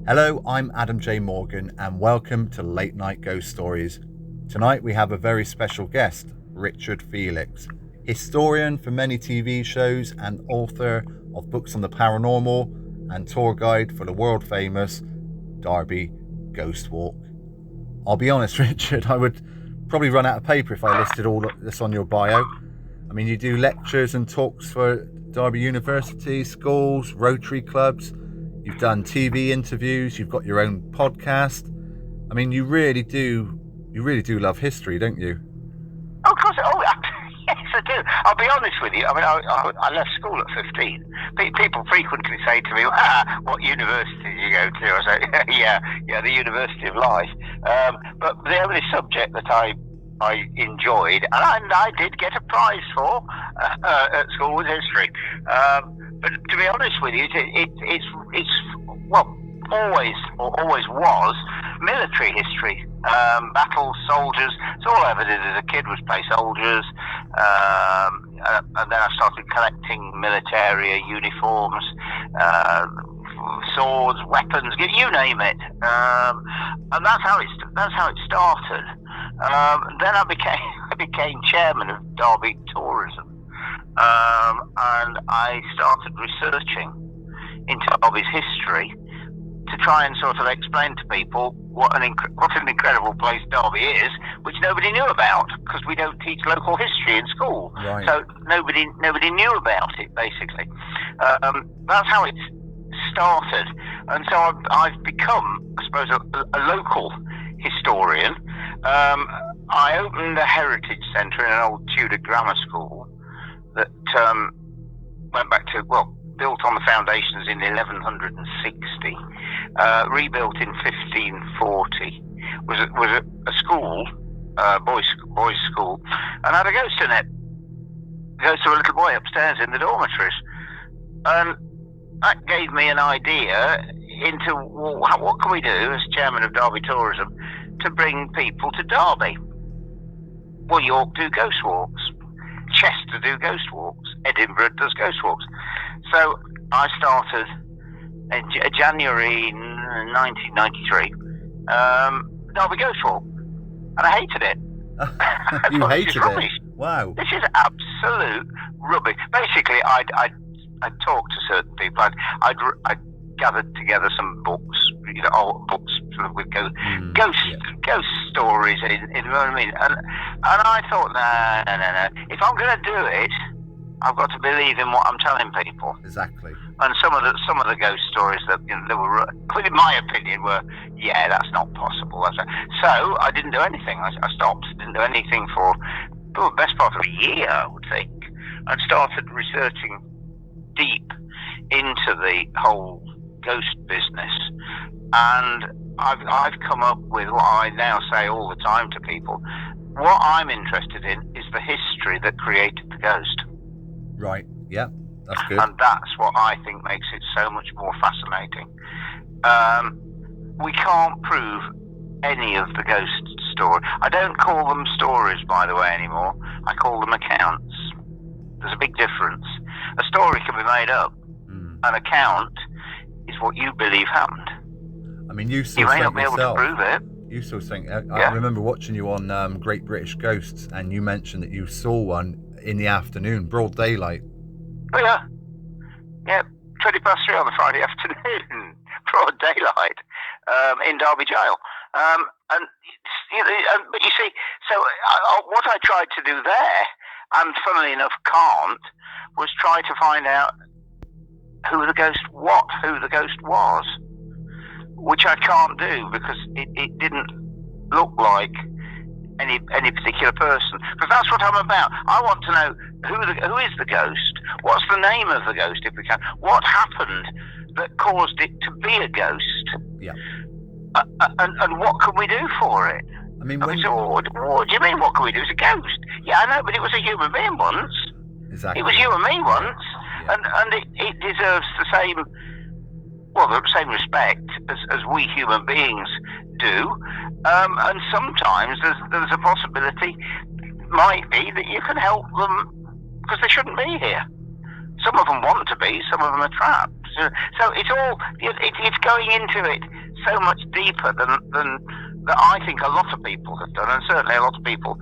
Hello, I'm Adam J. Morgan, and welcome to Late Night Ghost Stories. Tonight we have a very special guest, Richard Felix, historian for many TV shows and author of books on the paranormal and tour guide for the world famous Derby Ghost Walk. I'll be honest, Richard, I would probably run out of paper if I listed all of this on your bio. I mean, you do lectures and talks for Derby University, schools, Rotary clubs. You've done TV interviews. You've got your own podcast. I mean, you really do love history, don't you? Oh, of course. Yes, I do. I'll be honest with you. I mean, I left school at 15. People frequently say to me, what university did you go to? I say, yeah, the University of Life. But the only subject that I enjoyed, and I did get a prize for at school, was history. But to be honest with you, it's always was military history. Battles, soldiers. It's all I ever did as a kid was play soldiers. And then I started collecting military uniforms, swords, weapons, you name it. And that's how it started. Then I became chairman of Derby Tourism. And I started researching into Derby's history to try and sort of explain to people what an incredible place Derby is, which nobody knew about because we don't teach local history in school. Right. So nobody knew about it, basically. That's how it started, and so I've become, I suppose, a local historian. I opened a heritage centre in an old Tudor grammar school that went back to, built on the foundations in 1160, rebuilt in 1540, was a school, boys' school, and had a ghost in it. Ghost of a little boy upstairs in the dormitories, and that gave me an idea into what can we do as chairman of Derby Tourism to bring people to Derby. Well, York do ghost walks, Chester do ghost walks, Edinburgh does ghost walks. So I started in January 1993, Derby Ghost Walk, and I hated it. You hated it? Rubbish. Wow. This is absolute rubbish. Basically, I'd talked to certain people. I'd gathered together some books, old books sort of with ghost stories in, you know what I mean? And I thought, no. If I'm going to do it, I've got to believe in what I'm telling people. Exactly. And some of the ghost stories that that were, in my opinion, were that's not possible. So I didn't do anything. I stopped. Didn't do anything for the best part of a year, I would think, and started researching deep into the whole ghost business. And I've come up with what I now say all the time to people. What I'm interested in is the history that created the ghost. Right, yeah, that's good. And that's what I think makes it so much more fascinating. We can't prove any of the ghost stories. I don't call them stories, by the way, anymore. I call them accounts. There's a big difference. A story can be made up. An account is what you believe happened. I mean, you may not be able to prove it. You saw something. I remember watching you on Great British Ghosts, and you mentioned that you saw one in the afternoon, broad daylight. Oh, yeah, 3 on a Friday afternoon, broad daylight, in Derby Jail. But you see, so what I tried to do there, and funnily enough can't, was try to find out who the ghost was, which I can't do because it didn't look like any particular person, because that's what I'm about. I want to know who is the ghost, what's the name of the ghost, if we can, what happened that caused it to be a ghost, and what can we do for it. I mean, what do you mean, what can we do? It's a ghost. Yeah, I know, but it was a human being once. Exactly. It was you and me once, and it deserves the same respect as we human beings do. And sometimes there's a possibility, might be, that you can help them because they shouldn't be here. Some of them want to be, some of them are trapped. So it's all, it's going into it so much deeper than that I think a lot of people have done, and certainly a lot of people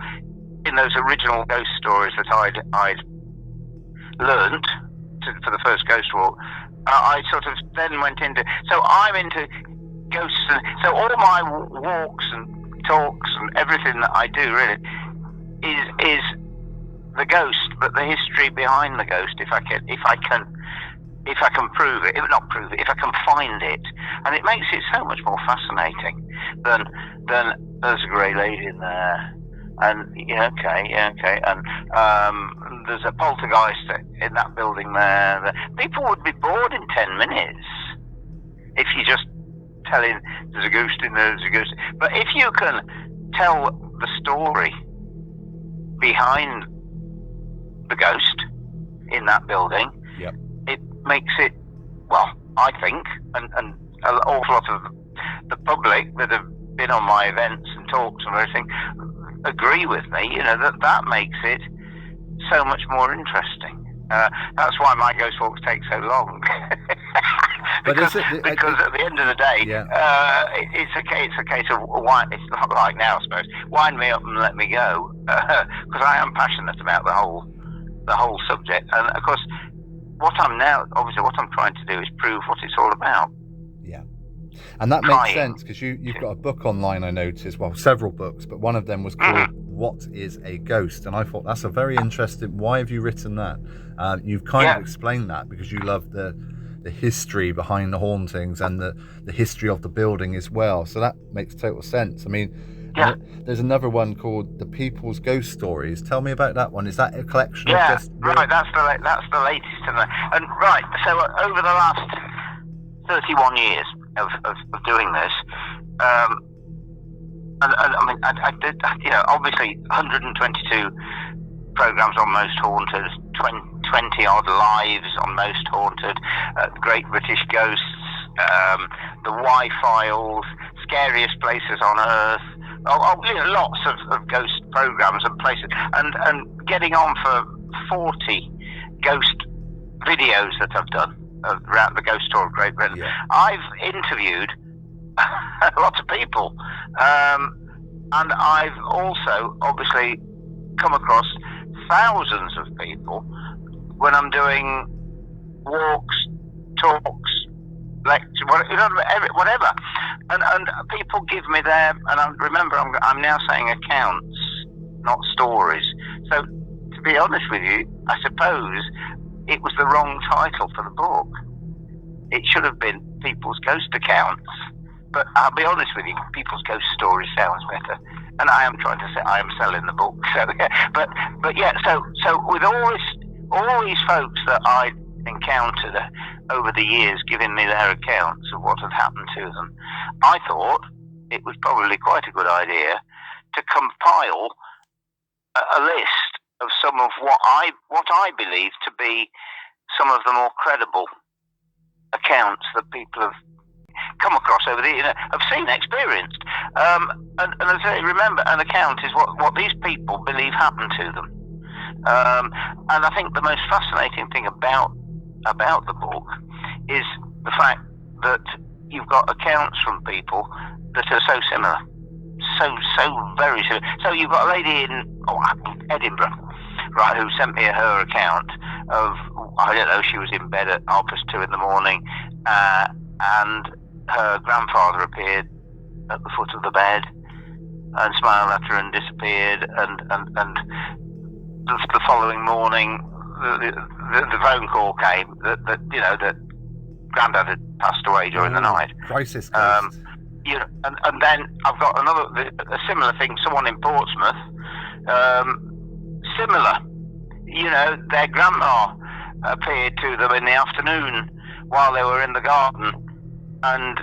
in those original ghost stories that I'd learnt for the first ghost walk. I sort of then went into, so I'm into ghosts, and so all my walks and talks and everything that I do really is the ghost, but the history behind the ghost, if I can prove it, if not prove it, if I can find it, and it makes it so much more fascinating than there's a grey lady in there, and okay, and there's a poltergeist in that building there. People would be bored in 10 minutes if you just telling there's a ghost in there, there's a ghost. But if you can tell the story behind the ghost in that building, yep, it makes it, well, I think, and an awful lot of the public that have been on my events and talks and everything agree with me, that makes it so much more interesting. That's why my ghost walks take so long. because at the end of the day, it's a case of why. It's not like now, I suppose. Wind me up and let me go, because I am passionate about the whole subject. And of course, what I'm trying to do is prove what it's all about. Yeah. And that makes sense, because you've got a book online, I noticed, well, several books, but one of them was called What is a Ghost? And I thought that's a very interesting, why have you written that? You've kind of explained that because you love the history behind the hauntings and the history of the building as well. So that makes total sense. I mean, there's another one called The People's Ghost Stories. Tell me about that one. Is that a collection of just... right, that's the latest. And right, so over the last 31 years of doing this, and I mean, I did, obviously 122 programs on Most Haunted, 20 odd lives on Most Haunted, Great British Ghosts, the Y-Files, Scariest Places on Earth, lots of ghost programs and places, and getting on for 40 ghost videos that I've done around the ghost tour of Great Britain. Yeah. I've interviewed lots of people, and I've also obviously come across thousands of people when I'm doing walks, talks, lectures, whatever, and people give me their, and remember I'm now saying accounts, not stories. So to be honest with you, I suppose it was the wrong title for the book. It should have been People's Ghost Accounts. But I'll be honest with you, People's Ghost Stories sounds better. And I am trying to say I am selling the book. So, but yeah. So with all these folks that I encountered over the years, giving me their accounts of what had happened to them, I thought it was probably quite a good idea to compile a list of some of what I believe to be some of the more credible accounts that people have come across over the, have seen, experienced. And as I say, remember, an account is what these people believe happened to them. And I think the most fascinating thing about the book is the fact that you've got accounts from people that are so similar. So very similar. So you've got a lady in Edinburgh, right, who sent me her account of, I don't know, she was in bed at 2:30 in the morning, and her grandfather appeared at the foot of the bed and smiled at her and disappeared, and the following morning the phone call came that Grandad had passed away during the night. Crisis case. And then I've got a similar thing. Someone in Portsmouth, similar. Their grandma appeared to them in the afternoon while they were in the garden, and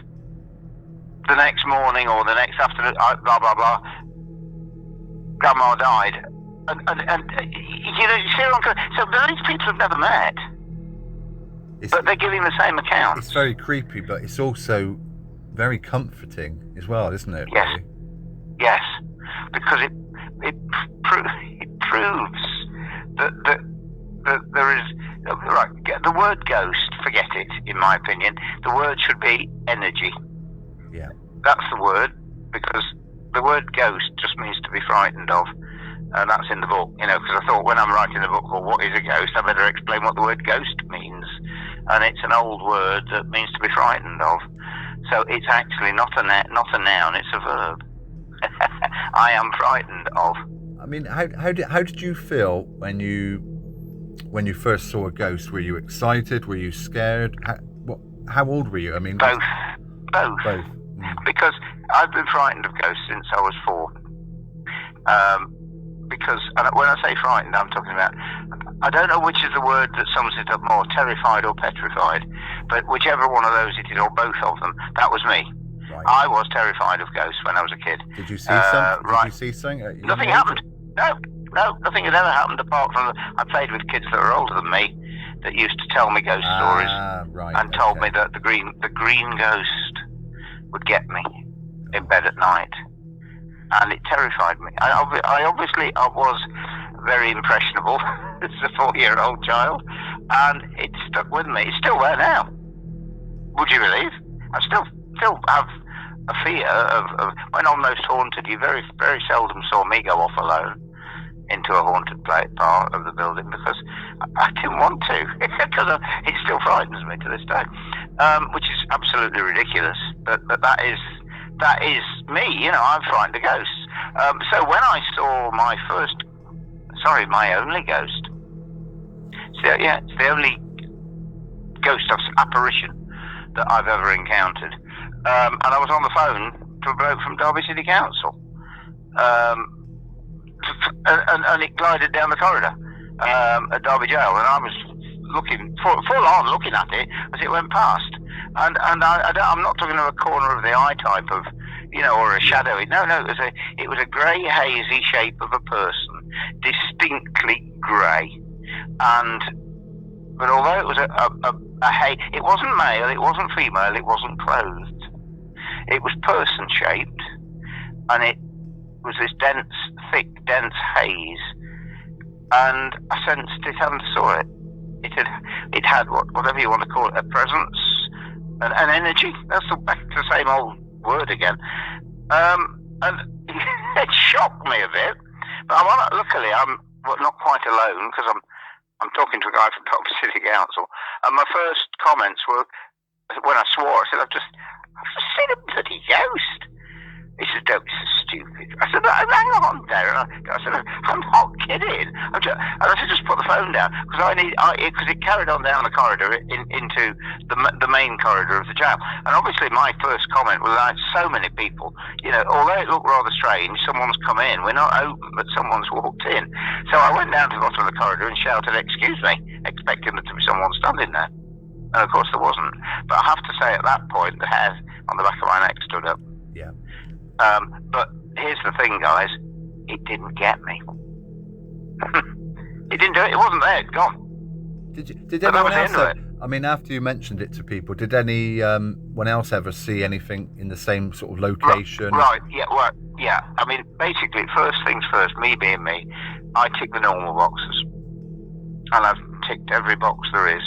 the next morning or the next afternoon, blah blah blah, grandma died. And you see what I'm saying? So these people have never met, but they're giving the same account. It's very creepy, but it's also very comforting as well, isn't it? Yes. Really? Yes, because it proves that there is, right. The word ghost, forget it. In my opinion, the word should be energy. Yeah. That's the word, because the word ghost just means to be frightened of. And that's in the book, because I thought when I'm writing a book called What is a Ghost, I better explain what the word ghost means. And it's an old word that means to be frightened of. So it's actually not a noun, it's a verb. I am frightened of. I mean, how did you feel when you first saw a ghost? Were you excited? Were you scared? How old were you? I mean, both. Both. Because I've been frightened of ghosts since I was 4. Because when I say frightened, I'm talking about, I don't know which is the word that sums it up more, terrified or petrified, but whichever one of those it is, or both of them, that was me. Right. I was terrified of ghosts when I was a kid. Did you see something? Did you see something? Nothing happened. No, nothing had ever happened apart from I played with kids that were older than me that used to tell me ghost stories, and told me that the green ghost would get me in bed at night. And it terrified me. I was very impressionable as a 4-year-old child, and it stuck with me. It's still there now. Would you believe? I still have a fear of when almost haunted. You very, very seldom saw me go off alone into a haunted part of the building, because I didn't want to, because it still frightens me to this day, which is absolutely ridiculous. But that is me. I'm frightened of ghosts. So when I saw my only ghost, it's the only ghost apparition that I've ever encountered. And I was on the phone to a bloke from Derby City Council. And it glided down the corridor at Derby Jail, and I was looking full on looking at it as it went past. And I'm not talking of a corner of the eye type of, or a shadowy. No, it was a grey, hazy shape of a person, distinctly grey. But although it was it wasn't male, it wasn't female, it wasn't clothed. It was person-shaped, and it was this thick, dense haze. And I sensed it and saw it. It had whatever you want to call it, a presence, an energy. That's back to the same old word again. And it shocked me a bit. But luckily, I'm not quite alone, because I'm talking to a guy from Derby City Council. And my first comments were, when I swore, I said, I've just seen a bloody ghost. He said, "Don't be so stupid." I said, "Hang on, Darren." I said, "I'm not kidding." And I said, "Just put the phone down," because it carried on down the corridor into the main corridor of the jail. And obviously, my first comment was like, so many people, although it looked rather strange, someone's come in. We're not open, but someone's walked in. So I went down to the bottom of the corridor and shouted, "Excuse me," expecting there to be someone standing there. And of course, there wasn't. But I have to say, at that point, the hair on the back of my neck stood up. Yeah. But here's the thing, guys. It didn't get me. It didn't do it. It wasn't there. It's gone. Did anyone else? I mean, after you mentioned it to people, did anyone else ever see anything in the same sort of location? Right. Yeah. Well. Yeah. I mean, basically, first things first. Me being me, I tick the normal boxes, and I've ticked every box there is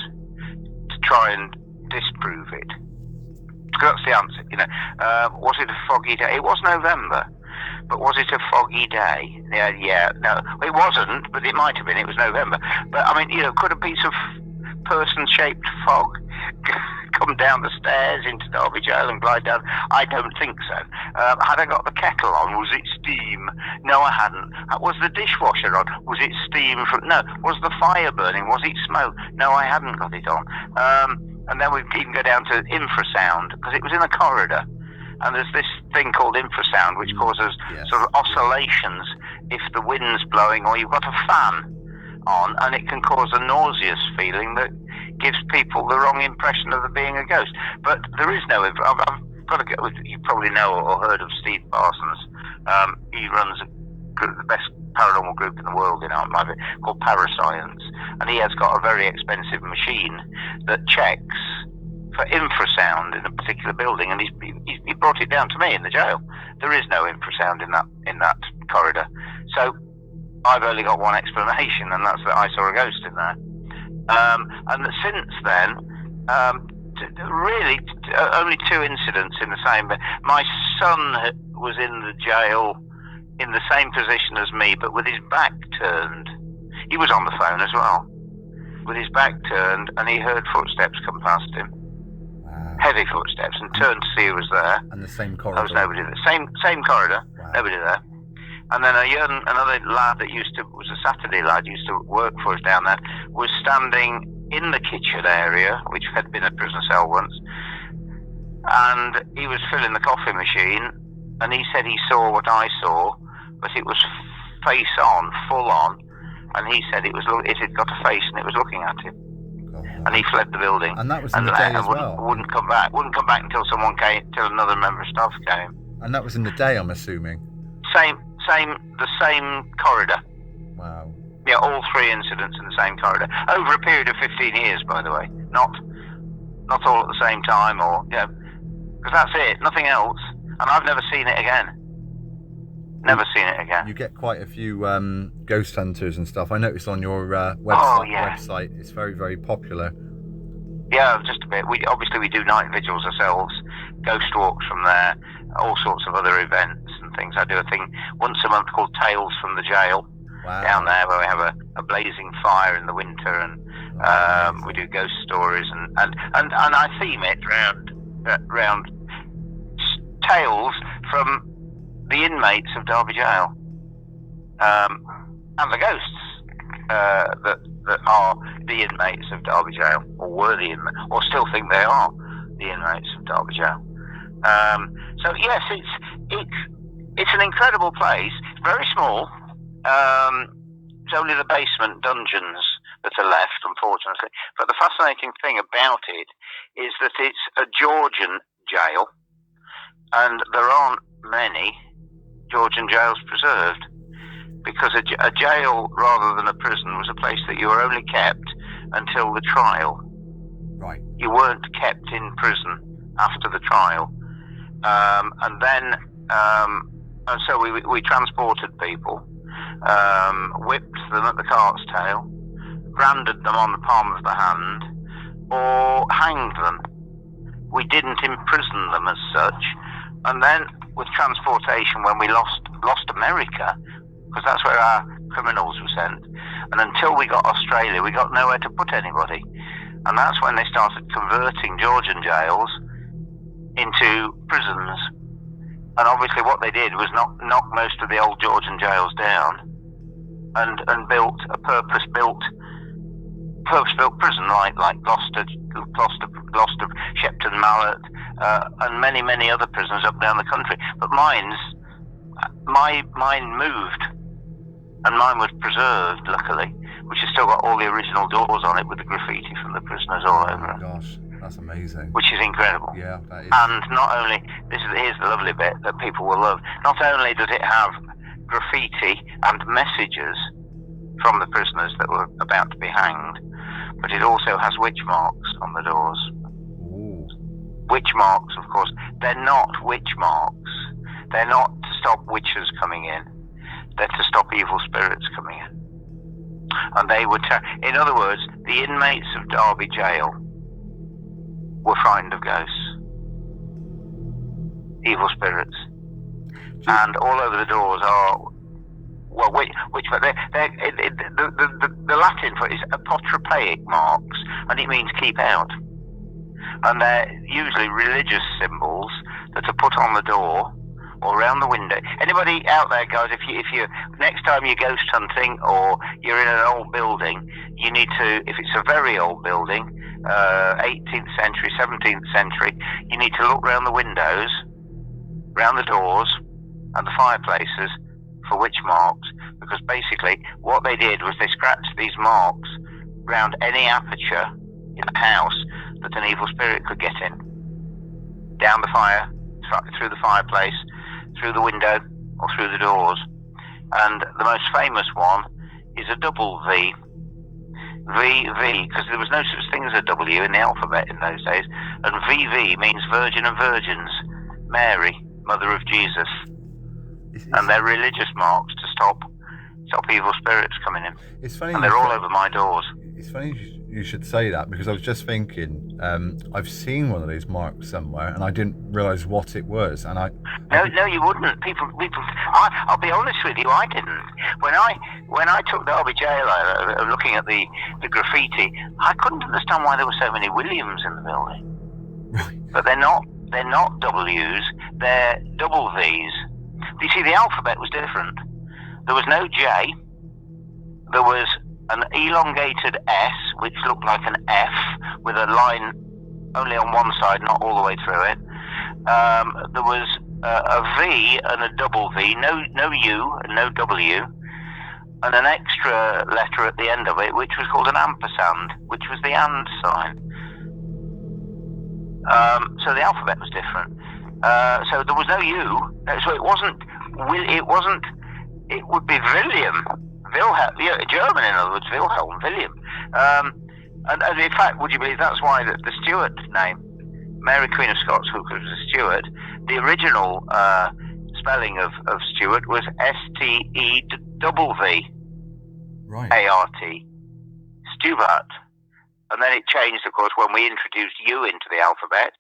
to try and disprove it. That's the answer. Was it a foggy day? It was November, but was it a foggy day? Yeah, no, it wasn't, but it might have been. It was November. But I mean, could a piece of person-shaped fog come down the stairs into Derby Jail and glide down? I don't think so. Had I got the kettle on? Was it steam? No, I hadn't. Was the dishwasher on? Was it steam from? No. Was the fire burning? Was it smoke? No, I hadn't got it on. And then we even go down to infrasound, because it was in a corridor. And there's this thing called infrasound, which causes sort of oscillations if the wind's blowing or you've got a fan on, and it can cause a nauseous feeling that gives people the wrong impression of there being a ghost. But there is no... I've got to get with... You probably know or heard of Steve Parsons. He runs the best paranormal group in the world, called Parascience, and he has got a very expensive machine that checks for infrasound in a particular building, and he brought it down to me in the jail. There is no infrasound in that corridor, so I've only got one explanation, and that's that I saw a ghost in there. And since then, really only 2 incidents in the same. But my son was in the jail in the same position as me, but with his back turned. He was on the phone as well, with his back turned, and he heard footsteps come past him. Wow. Heavy footsteps, and turned to see who was there. And the same corridor. There was nobody there. Same corridor. Wow. Nobody there. And then another lad that was a Saturday lad, used to work for us down there, was standing in the kitchen area, which had been a prison cell once, and he was filling the coffee machine, and he said he saw what I saw, but it was face on, full on, and he said it had got a face and it was looking at him. God. And he fled the building. And that was in the day as well. Wouldn't come back until someone came, till another member of staff came. And that was in the day, I'm assuming. The same corridor. Wow. Yeah, all 3 incidents in the same corridor over a period of 15 years, by the way. Not all at the same time, or because that's it, nothing else. And I've never seen it again. Never seen it again. You get quite a few ghost hunters and stuff. I noticed on your website, it's very, very popular. Yeah, just a bit. We do night vigils ourselves, ghost walks from there, all sorts of other events and things. I do a thing once a month called Tales from the Jail. Wow. Down there, where we have a blazing fire in the winter, and we do ghost stories, and I theme it round tales from the inmates of Derby Jail, and the ghosts that are the inmates of Derby Jail, or were the inmates, or still think they are the inmates of Derby Jail. So yes, it's an incredible place. It's very small. It's only the basement dungeons that are left, unfortunately. But the fascinating thing about it is that it's a Georgian jail, and there aren't many Georgian jails preserved, because a jail rather than a prison was a place that you were only kept until the trial. Right. You weren't kept in prison after the trial, and so we transported people, whipped them at the cart's tail, branded them on the palm of the hand, or hanged them. We didn't imprison them as such. And then with transportation, when we lost America, because that's where our criminals were sent, and until we got Australia, we got nowhere to put anybody. And that's when they started converting Georgian jails into prisons. And obviously what they did was knock most of the old Georgian jails down and built a purpose-built prison like Gloucester, Shepton Mallet, and many other prisons up and down the country. But mine moved, and mine was preserved, luckily, which has still got all the original doors on it with the graffiti from the prisoners all over it. Oh my gosh, that's amazing. Which is incredible. Yeah, that is. And not only, here's the lovely bit that people will love, not only does it have graffiti and messages from the prisoners that were about to be hanged, but it also has witch marks on the doors. Ooh. Witch marks, of course, they're not witch marks. They're not to stop witches coming in. They're to stop evil spirits coming in. And they would in other words, the inmates of Derby Jail were frightened of ghosts, evil spirits. And all over the doors are, well, the Latin for it is apotropaic marks, and it means keep out. And they're usually religious symbols that are put on the door or around the window. Anybody out there, guys, if you next time you're ghost hunting or you're in an old building, you need to, if it's a very old building, 18th century, 17th century, you need to look round the windows, round the doors and the fireplaces for witch marks, because basically what they did was they scratched these marks round any aperture in the house that an evil spirit could get in. Down the fire, through the fireplace, through the window, or through the doors. And the most famous one is a double V. VV, because there was no such thing as a W in the alphabet in those days. And VV means Virgin of Virgins, Mary, Mother of Jesus. And they're religious marks to stop evil spirits coming in. It's funny. And they're all over my doors. It's funny you should say that, because I was just thinking, I've seen one of these marks somewhere, and I didn't realise what it was. And No, you wouldn't. People. I'll be honest with you. I didn't. When I took Derby Jail, looking at the graffiti, I couldn't understand why there were so many Williams in the building. Right. But they're not. They're not W's. They're double V's. You see, the alphabet was different. There was no J. There was an elongated S, which looked like an F, with a line only on one side, not all the way through it. There was a V and a double V, no U and no W, and an extra letter at the end of it, which was called an ampersand, which was the and sign. So the alphabet was different. So there was no U. So it wasn't. It would be William. Wilhelm, German in other words, Wilhelm, William. And in fact, would you believe that's why the Stuart name, Mary Queen of Scots, who was a Stuart, the original spelling of Stuart was S-T-E-V-V, Right. A-R-T, Stuart. And then it changed, of course, when we introduced U into the alphabet,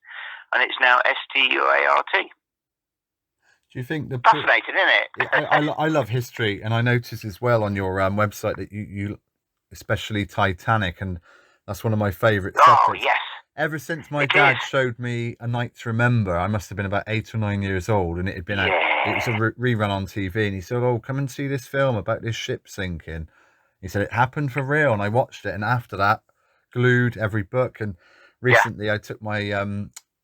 and it's now S-T-U-A-R-T. Do you think Fascinating, isn't it? I love history, and I noticed as well on your website that you especially Titanic, and that's one of my favourite subjects. Oh, yes. Ever since my dad showed me A Night to Remember, I must have been about 8 or 9 years old, and it had been it was a rerun on TV, and he said, "Oh, come and see this film about this ship sinking." He said it happened for real, and I watched it, and after that, glued every book. And recently, I took my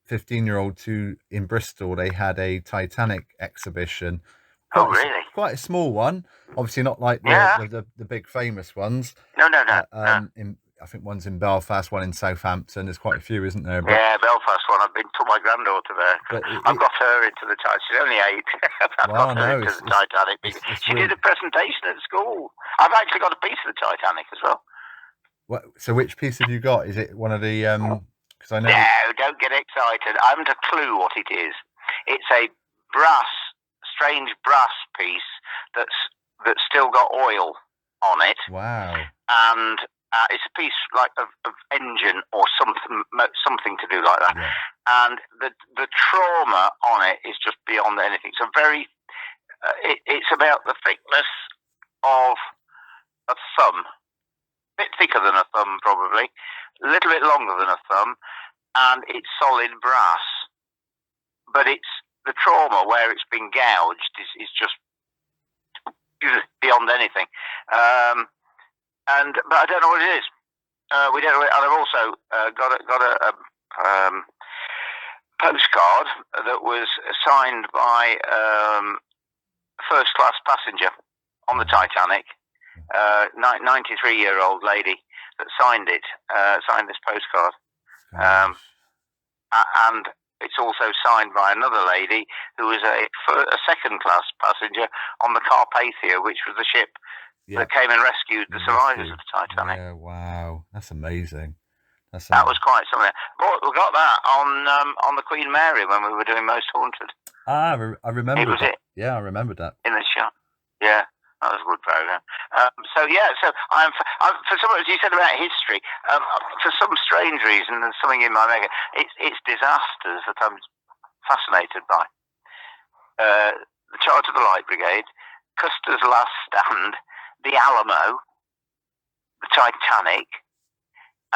15-year-old in Bristol. They had a Titanic exhibition. Oh, really? Quite a small one. Obviously, not like the big famous ones. No. I think one's in Belfast, one in Southampton. There's quite a few, isn't there? But, yeah, Belfast one. I've been to my granddaughter there. I've got her into the Titanic. She's only 8. I've got her into the Titanic. She did a presentation at school. I've actually got a piece of the Titanic as well. So which piece have you got? Is it one of the... Because I know... No, don't get excited. I haven't a clue what it is. It's a strange brass piece that's still got oil on it. Wow. And it's a piece like of engine or something to do like that. Yeah. And the trauma on it is just beyond anything. So it's about the thickness of a thumb. A bit thicker than a thumb, probably. A little bit longer than a thumb. And it's solid brass. But it's the trauma where it's been gouged is just beyond anything. But I don't know what it is. We don't. And I've also got a postcard that was signed by a first-class passenger on the Titanic, 93-year-old lady that signed this postcard, and it's also signed by another lady who was a second-class passenger on the Carpathia, which was the ship that came and rescued the survivors of the Titanic. Yeah, wow, that's amazing. That was quite something. But we got that on the Queen Mary when we were doing Most Haunted. I remember. It was that. it. Yeah, I remember that. In the shot. Yeah, that was a good program. So I'm for some. As you said about history, for some strange reason, there's something in my makeup. It's disasters that I'm fascinated by. The Charge of the Light Brigade, Custer's Last Stand, the Alamo, the Titanic,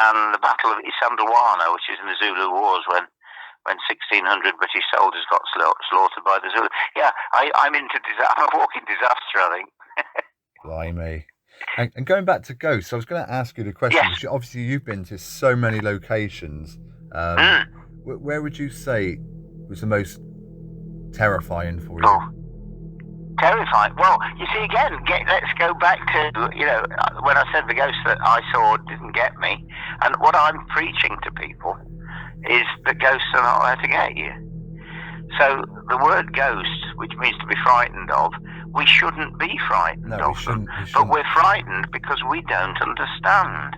and the Battle of Isandlwana, which is in the Zulu Wars when 1,600 British soldiers got slaughtered by the Zulu. Yeah, I'm into disaster. I'm a walking disaster, I think. Blimey. And going back to ghosts, I was going to ask you the question. Because obviously, you've been to so many locations. Where would you say was the most terrifying for you? Oh, terrifying. Well, you see, again, let's go back to, when I said the ghosts that I saw didn't get me. And what I'm preaching to people is that ghosts are not there to get you. So the word ghost, which means to be frightened of, we shouldn't be frightened of them. But we're frightened because we don't understand.